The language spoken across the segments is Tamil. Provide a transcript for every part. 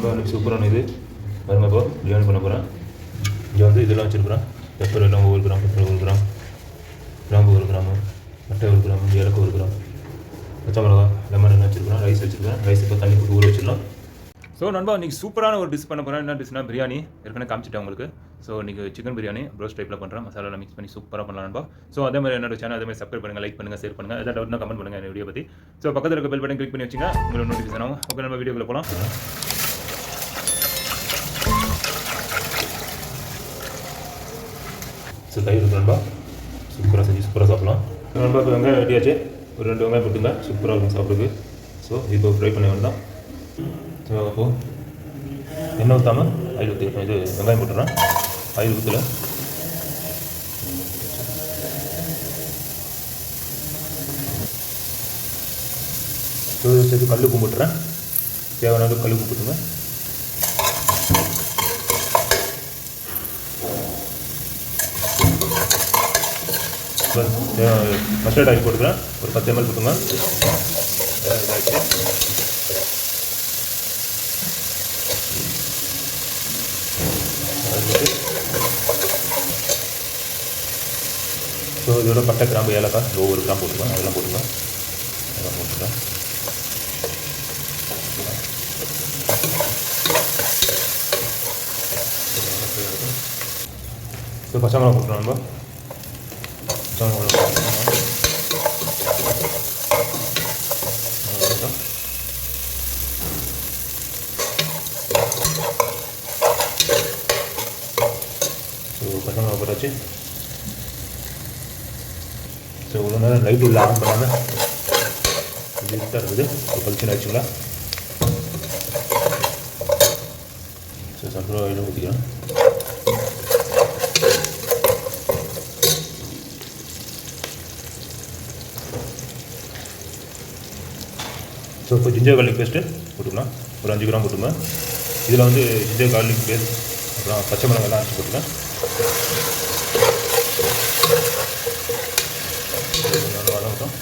சூப்பரான இது பாருங்க. இப்போ பிரியாணி பண்ண போகிறேன். இங்கே வந்து இதெல்லாம் வச்சுருக்குறேன். பெப்பர் எல்லாம் 1 கிராம், பெப்பர் 1 கிராம், கிராம்பு 1 கிராமு, பட்டை 1 கிராம், ஏலக்காய் 1 கிராம், பச்சை மிளகா, லெமன் எல்லாம் வச்சுருக்கிறேன். ரைஸ் வச்சுருக்கிறேன். ரைஸ் இப்போ தண்ணி போட்டு ஊற வச்சிடலாம். ஸோ நண்பா இன்றைக்கி சூப்பரான ஒரு டிஷ் பண்ண போகிறேன். என்ன டிஷ்னா பிரியாணி. ஏற்கனவே காமிச்சிட்டேன் உங்களுக்கு. ஸோ இன்றைக்கி சிக்கன் பிரியாணி ப்ரோஸ்ட் டைப்பில் பண்ணுறேன். மசாலாவில் மிக்ஸ் பண்ணி சூப்பராக பண்ணலாம் நண்பா. ஸோ அதே மாதிரி என்னோட சேனல் அதே மாதிரி சப்ஸ்கிரைப் பண்ணுங்கள், லைக் பண்ணுங்கள், ஷேர் பண்ணுங்கள். எதாவது டவுட்னா கமெண்ட் பண்ணுங்கள் இந்த வீடியோ பற்றி. ஸோ பக்கத்தில் இருக்க பெல் பட்டன் கிளிக் பண்ணி வச்சுங்க, உங்களுக்கு நோட்டிஃபிகேஷன் ஆகும். ஓகே நம்ம வீடியோக்குள்ளே போகலாம். ஸோ தயிர் இருக்கு நண்பா. சூப்பராக செஞ்சு சூப்பராக சாப்பிட்லாம். நண்பா இப்போ வெங்காயம் ரெடியாச்சு. ஒரு 2 வெங்காயம் போட்டுங்க, சூப்பராக இருக்கும் சாப்பிட்றதுக்கு. ஸோ இப்போ ஃப்ரை பண்ண வேண்டாம். ஸோ அப்போது எண்ணெய் ஊற்றாமல் ஆயில் ஊற்றிக்கிறேன். இது வெங்காயம் போட்டுறேன். ஆயில் ஊற்றல. ஸோ சேர்த்து கல் உப்பு போட்டுறேன். தேவையான கல் உப்பு போட்டுங்க. மஸ்டர்ட் ஆயில் போட்டுக்கிறேன். ஒரு 10 ml போட்டுங்க. இதாகிடுச்சு. ஸோ இதோட பட்டை, கிராம்பு, ஏலக்காய் 1 கிராம் போட்டுக்கலாம். அதெல்லாம் போட்டுக்கலாம். அதெல்லாம் போட்டுக்கலாம். ஸோ பச்சை மிளகா போட்டுக்கலாம். நம்ம பச்சை மிளகா போட்டுக்கலாம். ஸோ பச்சை மிளகா போட்டாச்சு. ஸோ இவ்வளோ நேரம் லைட் உள்ள ஆன் பண்ணாமல் இது இருட்டாக இருக்குது. ஸோ பளிச்சுன்னு ஆச்சுங்களா. ஸோ சன்ஃப்ளவர் ஆயில் ஊற்றிக்கலாம். ஸோ இப்போ ஜிஞ்சர் கார்லிக் பேஸ்ட்டு போட்டுக்கலாம். ஒரு 5 கிராம் போட்டுங்க. இதில் வந்து ஜிஞ்சர் கார்லிக் பேஸ்ட், அப்புறம் பச்சை மிளகாலாம் அரைச்சி போட்டுக்கலாம். வதங்கட்டும்.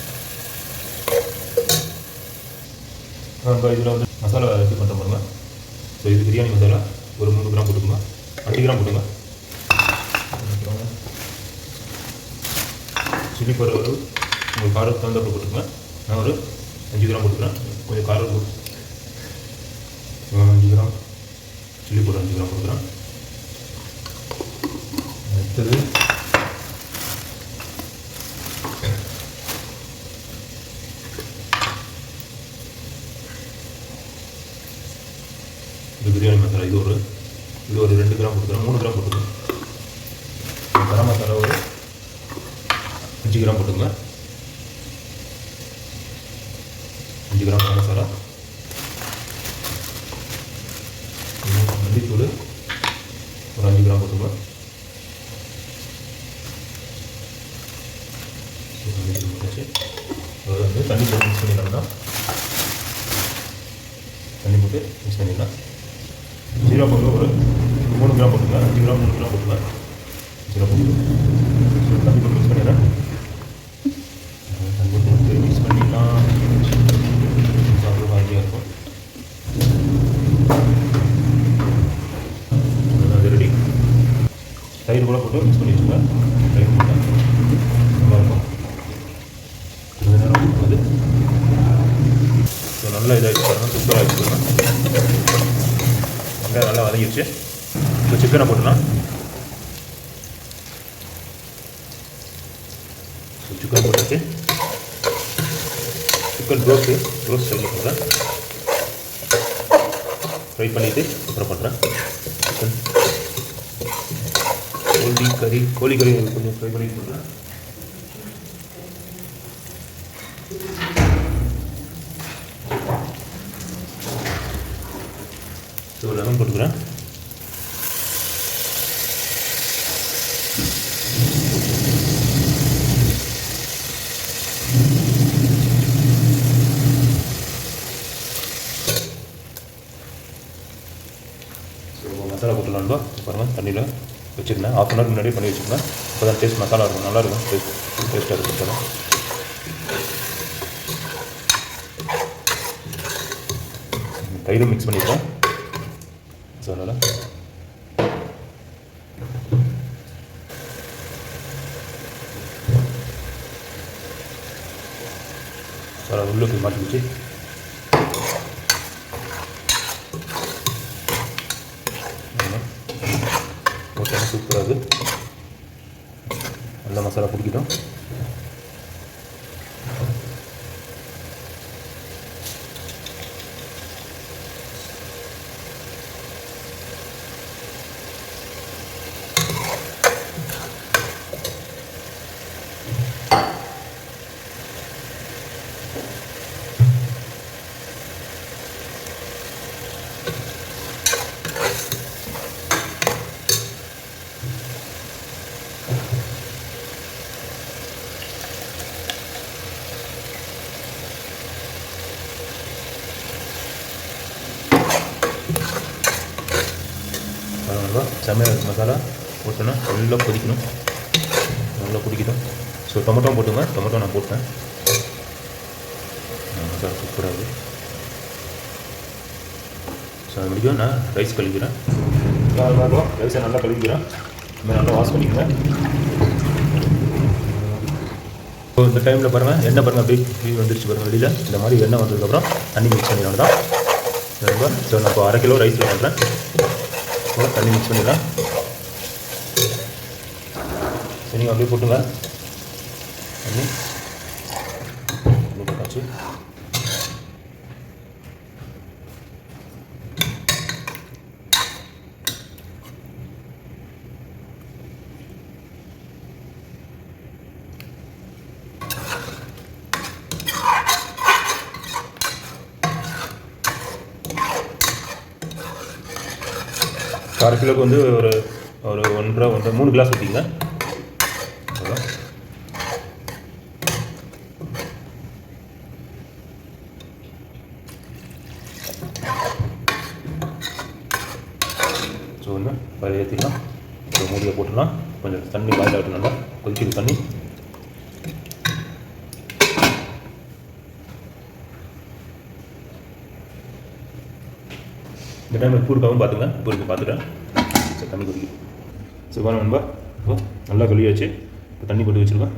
இப்போ இதில் வந்து மசாலா ரெடி பண்ணுற பாருங்க. ஸோ இது பிரியாணி மசாலா ஒரு 3 கிராம் போட்டுக்கோங்க. 5 கிராம் போட்டுங்க. சில்லி பவுடர் ஒரு உங்களுக்கு காரத்துக்கு தகுந்தப்போ போட்டுக்கோங்க. நான் ஒரு 5 கிராம் போட்டுக்கிறேன். கொஞ்சம் காரம் போட்டு 5 கிராம் சில்லி பவுடர் 5 கிராம் போட்டுக்கிறேன். அடுத்தது இது பிரியாணி மசாலா. இது ஒரு 2 கிராம் போட்டுக்கிறேன். 3 கிராம் போட்டுக்கிறேன். கரம் மசாலா ஒரு 5 கிராம் போட்டுங்க. 5 கிராம் கரம் மசாலா. மல்லித்தூள் ஒரு 5 கிராம் போட்டுங்க. மல்லித்தூள் போட்டாச்சு. அதை வந்து தண்ணி போட்டு மிக்ஸ் பண்ணிடலாம். தண்ணி போட்டு மிக்ஸ் பண்ணிடலாம். ஜீரா பவுடர் ஒரு 3 கிராம் போட்டுங்க. 5 கிராம் 3 கிராம் போட்டுங்க. ஜீரா பவுடர் தண்ணி போட்டு மிக்ஸ் பண்ணிடுறேன். தண்ணி போட்டு மிக்ஸ் பண்ணிடலாம். சாப்பிட வாங்கியாக இருக்கும். அது ரெடி. தயிர் கூட போட்டு மிக்ஸ் பண்ணி வச்சுங்க. தயிர் போட்டால் நல்லாயிருக்கும். கொஞ்ச நேரம் அது ஸோ நல்லா இதாகிடுச்சு பாருங்கள். சூப்பராக ஆகிடுச்சு பாருங்கள். வெங்காயம் நல்லா வதங்கிடுச்சு. இப்போ சிக்கனை போட்டுலாம். ஸோ சிக்கன் போட்டாச்சு. சிக்கன் ரோஸ்ட் ஸ்டைலில் பண்ணுறேன். ஃப்ரை பண்ணிவிட்டு அப்புறம் பண்ணுறேன். சிக்கன் கோழி கறி கொஞ்சம் ஃப்ரை பண்ணிட்டு பண்ணுறேன். ஸோ லெமன் போட்டுக்கிறேன். ஸோ மசாலா போட்டுடலாம்பா. பாருங்கள் தண்ணியில் வச்சுருந்தேன். 1/2 அன் ஹவர் முன்னாடியே பண்ணி வச்சுருந்தேன். அப்போ தான் டேஸ்ட் மசாலா இருக்கும், நல்லாயிருக்கும். டேஸ்ட்டாக இருக்கும். தயிரும் மிக்ஸ் பண்ணிக்கிறோம். ஸோ அதனால் உள்ளுக்கு மாட்டிக்கிச்சு. ஓகே, சூப்பராக இருக்குது. நல்லா மசாலா பிடிக்கிட்டோம். செம்மையாக மசாலா போட்டோன்னா நல்லா கொதிக்கணும், நல்லா பிடிக்கணும். ஸோ டொமேட்டோ போட்டுங்க. டொமேட்டோ நான் போட்டேன். மசாலா சூப்பராக இருக்குது. ஸோ அது முடிக்கும் நான் ரைஸ் கழுவிக்கிறேன். ரைஸை நல்லா கழுவிக்கிறேன். நல்லா வாஷ் பண்ணிக்கிறேன். ஸோ இந்த டைமில் பாருங்கள், எண்ணெய் பாருங்கள் அப்படியே வந்துருச்சு பாருங்கள் வெளியில். இந்த மாதிரி எண்ணெய் வந்ததுக்கப்புறம் தண்ணி மிக்ஸ் பண்ணிடலாம் தான். ஸோ நான் இப்போ 1/2 கிலோ ரைஸில் பண்ணுறேன். தண்ணி மிக்ஸ் பண்ணிடலாம். சரி, நீங்கள் அப்படியே போட்டுங்க. தண்ணி போட்டாச்சு. அரை கிலோக்கு வந்து ஒரு 3 கிளாஸ் ஊற்றிங்க. ஸோ வந்து அதில் ஏற்றிக்கலாம். ஸோ மூடியை போட்டுடலாம். கொஞ்சம் தண்ணி பாயில் ஆகட்டும். நல்லா கொதிக்குது தண்ணி. இந்த டைம் பூருக்காகவும் பார்த்துங்க. பூருக்கு பார்த்துட்டேன். சரி, தண்ணி கொதிக்கும். சுபான நண்பா, இப்போ நல்லா கழுவியாச்சு. இப்போ தண்ணி போட்டு வச்சுருக்கேன்.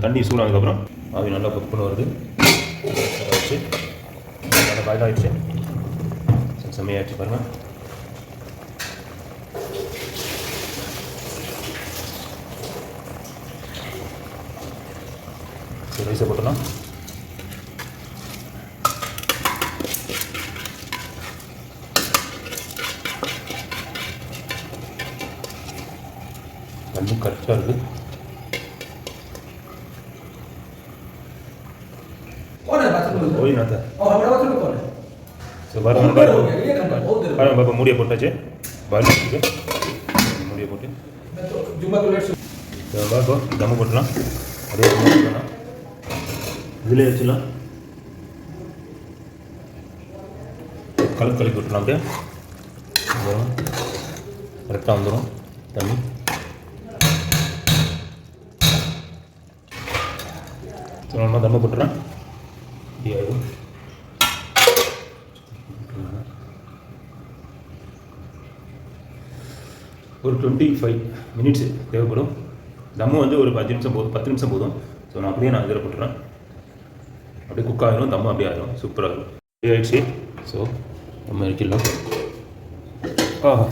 தண்ணி சூடானதுக்கப்புறம் ஆவி நல்லா குக் பண்ண வருது. ஆயிடுச்சு, நல்லா பாயில் ஆகிடுச்சு. செம்மையாகிடுச்சு பாருங்கள். சரி, ரைஸை போட்டலாம். தண்ணி கரெக்டாக இருக்குது. பாருங்க, மூடியை போட்டாச்சு. பாயில் வச்சுட்டு மூடியை போட்டு தம்மு போட்டுலாம். அதே போட்டுலாம், இதிலே வச்சுலாம். கலக்கி விட்டுலாம். அப்படியே கரெக்டாக வந்துடும் தண்ணி. நம்ம தம்ம போட்டுறேன். ஒரு 25 மினிட்ஸ் தேவைப்படும். தம்மு வந்து ஒரு 10 நிமிஷம் போதும், 10 நிமிஷம் போதும். ஸோ நான் இதில் போட்டுறேன். அப்படியே குக் ஆகிடும். தம்மு அப்படியே ஆகிடும். சூப்பராக இருக்கும். ரெடி ஆகிடுச்சு. ஸோ நம்ம இறக்கிடலாம்.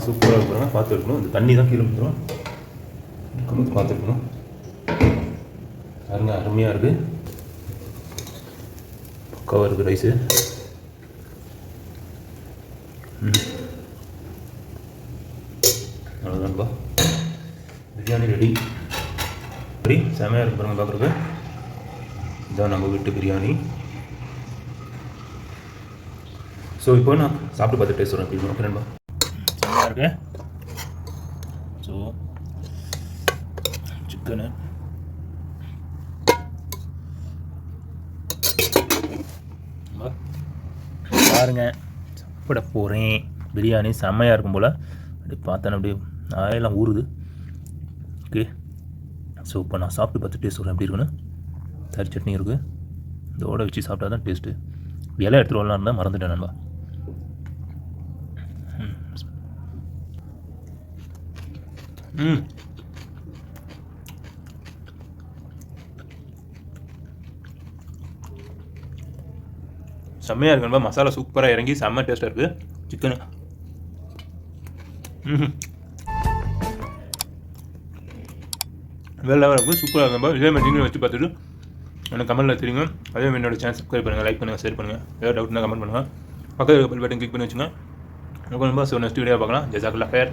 சூப்பராக இருக்கும். பார்த்து இருக்கணும். இந்த தண்ணி தான் கீழே வந்துடும். பார்த்து இருக்கணும். பாருங்க, அருமையாக இருக்குது. பக்காவாக இருக்குது ரைஸு. அவ்வளோதான்பா, பிரியாணி ரெடி. செமையாக இருக்கு பாருங்கள் பார்க்குறது. இதுதான் நம்ம வீட்டு பிரியாணி. ஸோ இப்போ நான் சாப்பிட்டு பார்த்து டேஸ்ட் சொல்கிறேன். எப்படி ஓகே நண்பா? செம்மையாக இருக்கு. ஸோ சிக்கனு பாருங்க, சாப்பிட போகிறேன். பிரியாணி செம்மையாக இருக்கும் போல். அப்படி பார்த்தேன், அப்படியே ஆயெல்லாம் ஊறுது. ஓகே, ஸோ இப்போ நான் சாப்பிட்டு பார்த்து டேஸ்ட் சொல்கிறேன் எப்படி இருக்குன்னு. தயிர் சட்னி இருக்குது. இதோட வச்சு சாப்பிட்டா தான் டேஸ்ட்டு. இலை எடுத்துகிட்டு வரலாம் இருந்தால் மறந்துட்டேன் நண்பா. செம்மையாக இருக்குன்பா. மசாலா சூப்பராக இறங்கி செம்ம டேஸ்ட்டாக இருக்குது சிக்கனு. வேறு லெவலில் இருக்குது, சூப்பராக இருக்கும்பா. இதே மாதிரி நீங்களும் வச்சு பார்த்துட்டு எனக்கு கமெண்ட்டில் தெரியுங்க. அதே மாதிரி என்னோட சேனல் சப்ஸ்கிரைப் பண்ணுங்கள், லைக் பண்ணுங்கள், ஷேர் பண்ணுங்கள். ஏதாவது டவுட்னா கமெண்ட் பண்ணுங்கள். பக்கத்தில் பெல் பட்டன் கிளிக் பண்ணி வச்சுங்க. ரொம்ப ஸோ நெக்ஸ்ட் வீடியோ பார்க்கலாம். ஜஸாக்கல்லாஹ் ஹைர்.